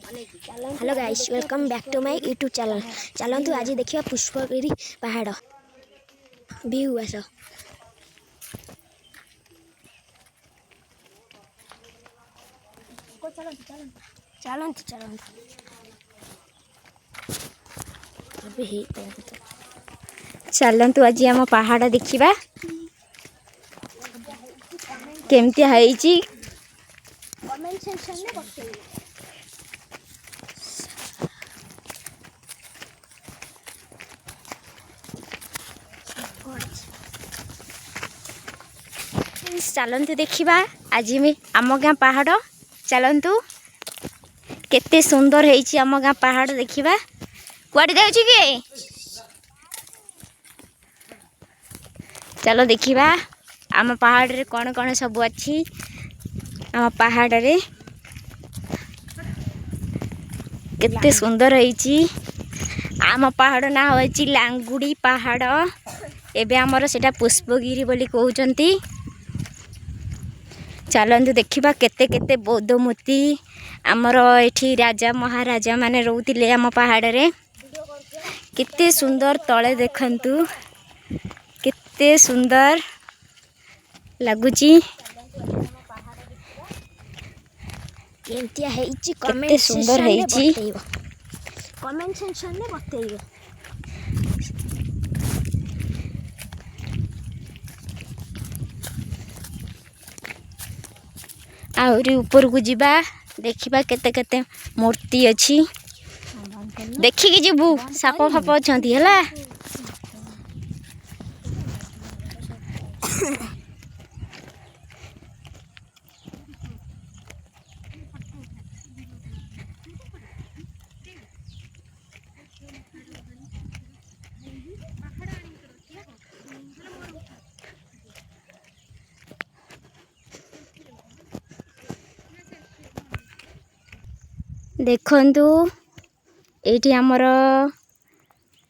Hello guys, welcome back to my YouTube channel. चलतु आज देखिए पुष्पगिरी पहाड़ व्यू आस। चलतु आज आम पहाड़ देखा केमती है। चलतु देखा आज आम गाँ पहाड़। चलतु केते सुंदर है आम गाँ पहाड़ देखा। कुआड़े जाऊँ कि चलो देखा आम पहाड़ रे कौन कौन सब अच्छी। आम पहाड़ रे केते सुंदर है। आम पहाड़ ना हो लांगुड़ी पहाड़। एबे आमर सेटा पुष्पगिरी बोली कहउचंती। चलतु देखा केते केते बौद्ध मूर्ति आमर एठी राजा महाराजा माने रोउतिले आम पहाड़ रे। केते सुंदर तले देखंतु केते सुंदर लगुची। केते सुंदर है। कमेंट सेक्शन में बताइए। आहरी ऊपर को जीवा देखा केते केते मूर्ति अच्छी। देखिकी जीवु साप फाप अच्छा है। देखंतु एठी आमर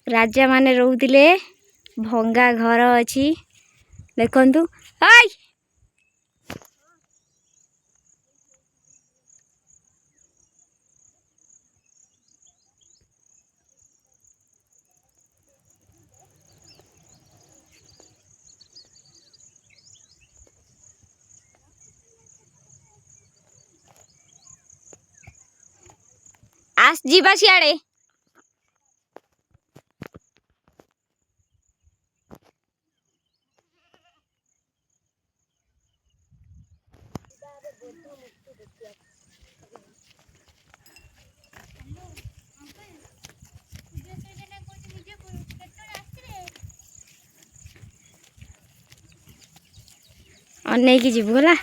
राजा माने रोउतिले। भंगा घर अच्छी देखंतु। हाय आस जीवा सियाड़े। अनेक जीवु होला।